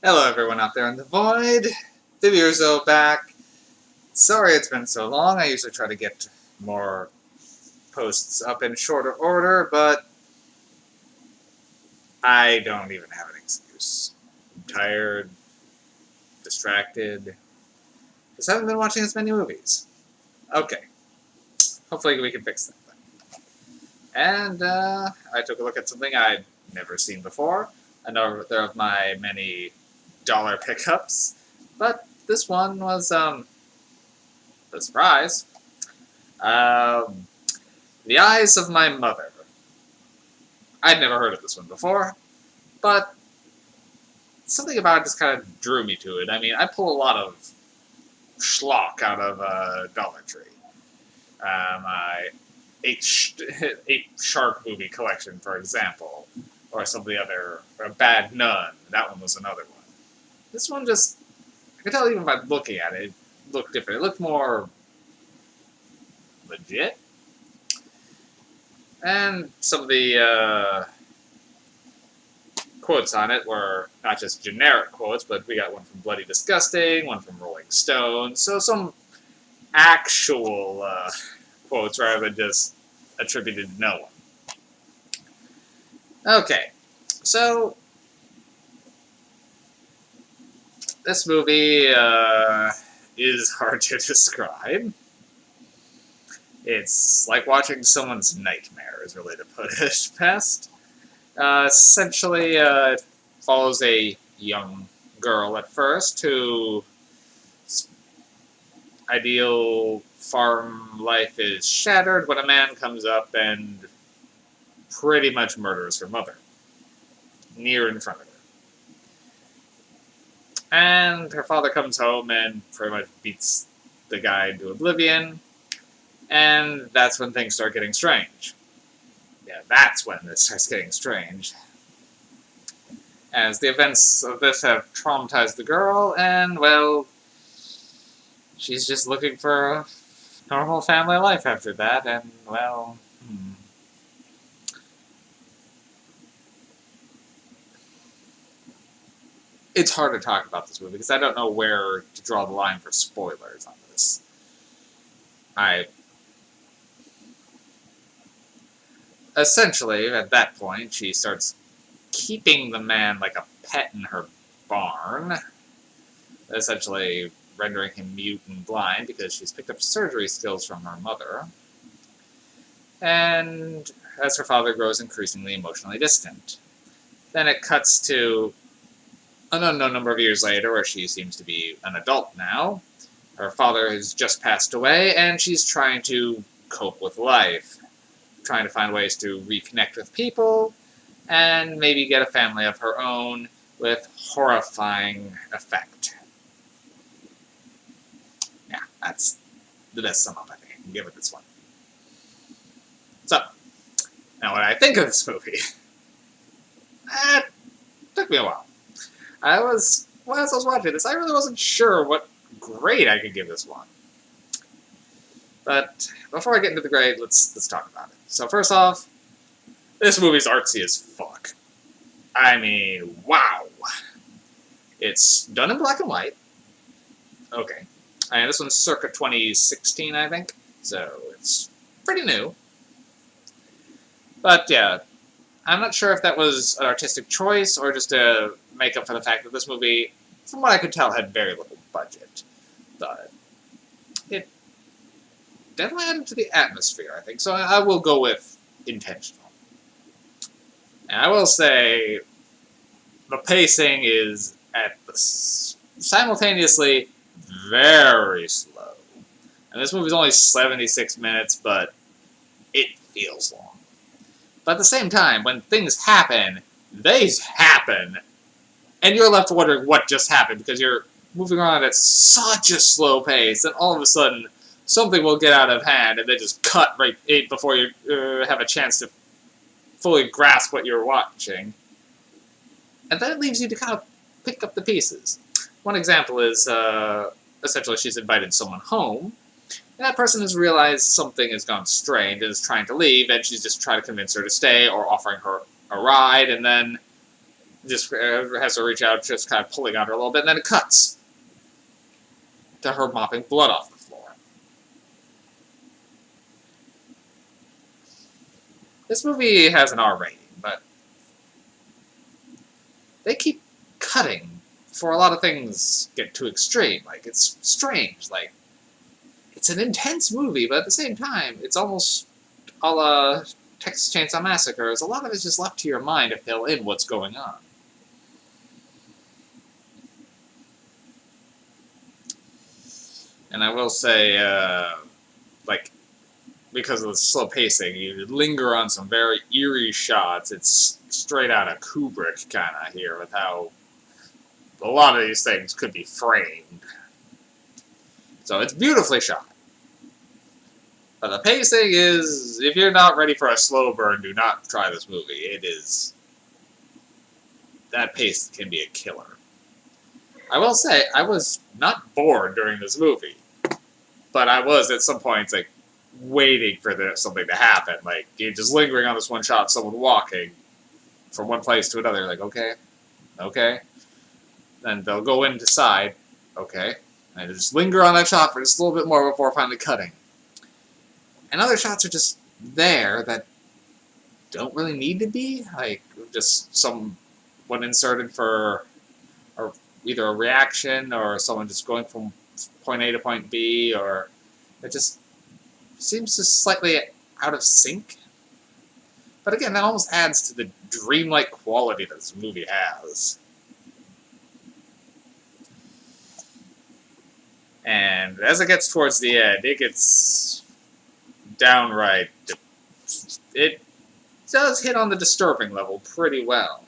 Hello everyone out there in the void. Vivierzo back. Sorry it's been so long. I usually try to get more posts up in shorter order, but I don't even have an excuse. I'm tired, distracted. Just haven't been watching as many movies. Okay. Hopefully we can fix that. And I took a look at something I'd never seen before. Another of my many dollar pickups. But this one was a surprise. Um, The Eyes of My Mother. I'd never heard of this one before, but something about it just kind of drew me to it. I mean, I pull a lot of schlock out of Dollar Tree. My eight shark movie collection, for example, or some of the other, or Bad Nun. That one was another one. This one just, I can tell even by looking at it, it looked different. It looked more legit. And some of the quotes on it were not just generic quotes, but we got one from Bloody Disgusting, one from Rolling Stone, so some actual quotes rather than just attributed to no one. Okay, so this movie is hard to describe. It's like watching someone's nightmare, is really to put it best. Essentially, it follows a young girl at first whose ideal farm life is shattered when a man comes up and pretty much murders her mother, near in front of her. And her father comes home and pretty much beats the guy into oblivion, and that's when things start getting strange. Yeah, that's when it starts getting strange. As the events of this have traumatized the girl, and, well, she's just looking for a normal family life after that, and, well, It's hard to talk about this movie, because I don't know where to draw the line for spoilers on this. Essentially, at that point, she starts keeping the man like a pet in her barn, essentially rendering him mute and blind because she's picked up surgery skills from her mother. And as her father grows increasingly emotionally distant. Then it cuts to an unknown number of years later, where she seems to be an adult now. Her father has just passed away, and she's trying to cope with life, trying to find ways to reconnect with people, and maybe get a family of her own with horrifying effect. Yeah, that's the best sum up I think I can give it this one. So, now what I think of this movie, it took me a while. As I was watching this, I really wasn't sure what grade I could give this one. But before I get into the grade, let's talk about it. So first off, this movie's artsy as fuck. I mean, wow. It's done in black and white. Okay. And this one's circa 2016, I think. So it's pretty new. But yeah, I'm not sure if that was an artistic choice or just to make up for the fact that this movie, from what I could tell, had very little budget. But it definitely added to the atmosphere, I think. So I will go with intentional. And I will say the pacing is simultaneously very slow. And this movie's only 76 minutes, but it feels long. But at the same time, when things happen, they happen. And you're left wondering what just happened, because you're moving around at such a slow pace, and all of a sudden, something will get out of hand, and they just cut right before you have a chance to fully grasp what you're watching. And then it leaves you to kind of pick up the pieces. One example is, essentially, she's invited someone home, and that person has realized something has gone strange and is trying to leave, and she's just trying to convince her to stay or offering her a ride, and then just has to reach out, just kind of pulling on her a little bit, and then it cuts to her mopping blood off the floor. This movie has an R rating, but they keep cutting before a lot of things get too extreme. Like, it's strange. Like, it's an intense movie, but at the same time, it's almost a la Texas Chainsaw Massacre. A lot of it's just left to your mind to fill in what's going on. And I will say, like, because of the slow pacing, you linger on some very eerie shots. It's straight out of Kubrick, kind of, here, with how a lot of these things could be framed. So it's beautifully shot. But the pacing is, if you're not ready for a slow burn, do not try this movie. It is, that pace can be a killer. I will say, I was not bored during this movie. But I was, at some points, like, waiting for something to happen. Like, you're just lingering on this one shot of someone walking from one place to another. Like, okay. Then they'll go in and decide, okay. And just linger on that shot for just a little bit more before finally cutting. And other shots are just there that don't really need to be. Like, just someone inserted for either a reaction or someone just going from point A to point B, or it just seems just slightly out of sync. But again, that almost adds to the dreamlike quality that this movie has. And as it gets towards the end, it gets downright... It does hit on the disturbing level pretty well.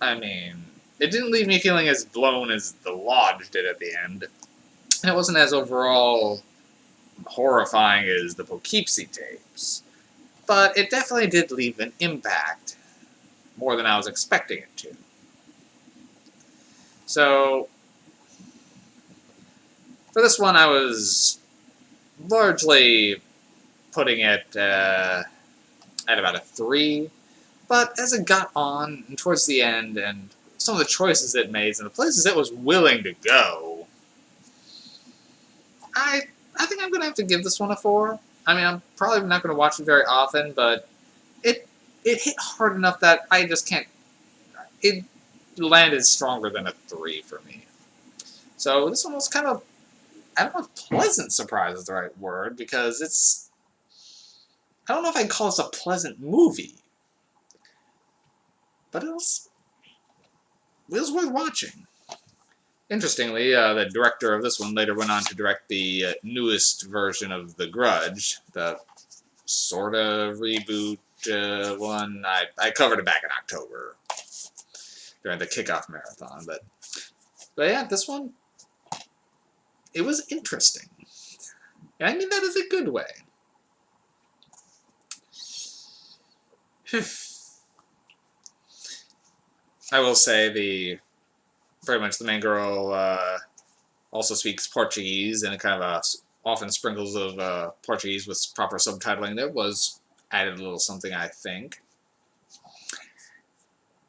I mean, it didn't leave me feeling as blown as The Lodge did at the end. And it wasn't as overall horrifying as the Poughkeepsie tapes. But it definitely did leave an impact, more than I was expecting it to. So, for this one, I was largely putting it at about a 3. But as it got on, and towards the end, and some of the choices it made, and the places it was willing to go, I think I'm going to have to give this one a 4. I mean, I'm probably not going to watch it very often, but it hit hard enough that I just can't... It landed stronger than a 3 for me. So this one was kind of... I don't know if pleasant surprise is the right word, because it's... I don't know if I'd call this a pleasant movie. But it was worth watching. Interestingly, the director of this one later went on to direct the newest version of The Grudge, the sort of reboot one. I covered it back in October during the kickoff marathon, but yeah, this one, it was interesting. And I mean that in a good way. I will say pretty much the main girl also speaks Portuguese, and it kind of often sprinkles of Portuguese with proper subtitling. There was added a little something, I think.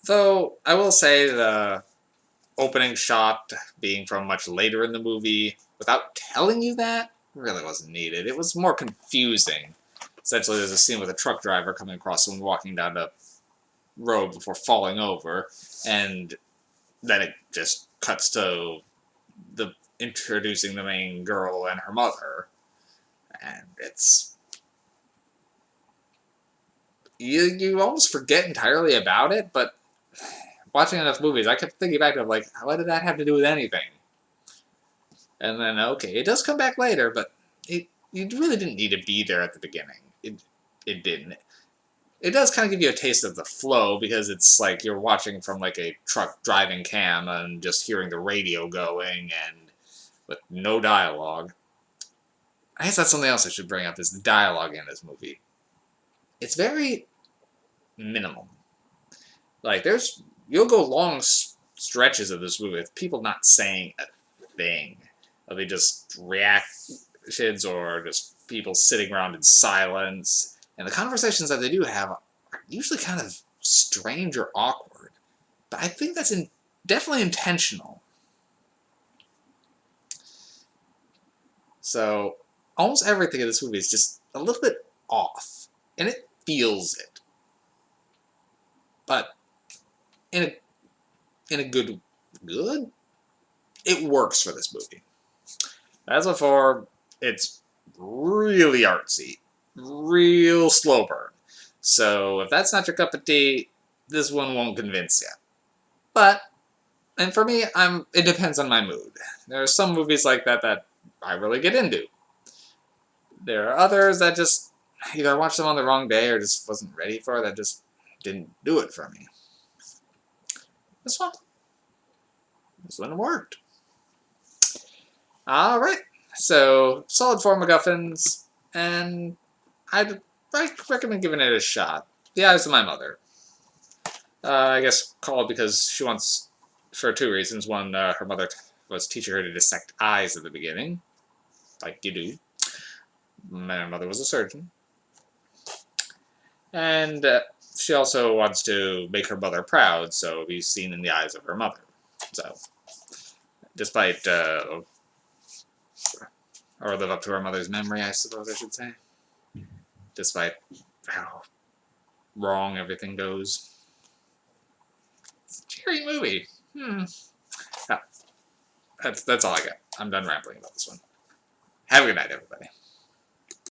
Though, I will say the opening shot being from much later in the movie, without telling you that, really wasn't needed. It was more confusing. Essentially, there's a scene with a truck driver coming across someone walking down the road before falling over, and then it just cuts to introducing the main girl and her mother, and it's... You almost forget entirely about it, but watching enough movies, I kept thinking back to it, like, what did that have to do with anything? And then, okay, it does come back later, but you really didn't need to be there at the beginning. It didn't. It does kind of give you a taste of the flow, because it's like you're watching from like a truck driving cam and just hearing the radio going and with no dialogue. I guess that's something else I should bring up, is the dialogue in this movie. It's very minimal. Like, you'll go long stretches of this movie with people not saying a thing. They'll be just reactions or just people sitting around in silence. And the conversations that they do have are usually kind of strange or awkward. But I think that's definitely intentional. So, almost everything in this movie is just a little bit off. And it feels it. But in a good, it works for this movie. As before, it's really artsy. Real slow burn. So, if that's not your cup of tea, this one won't convince you. But, and for me, it depends on my mood. There are some movies like that I really get into. There are others that just either I watched them on the wrong day or just wasn't ready for it, that just didn't do it for me. This one worked. Alright, so solid 4 MacGuffins, and I'd recommend giving it a shot. The Eyes of My Mother. I guess called because she wants, for 2 reasons. One, her mother was teaching her to dissect eyes at the beginning, like you do. My mother was a surgeon. And she also wants to make her mother proud, so be seen in the eyes of her mother. So, despite, or live up to her mother's memory, I suppose I should say. Despite how wrong everything goes. It's a cheery movie. Oh, that's all I got. I'm done rambling about this one. Have a good night, everybody.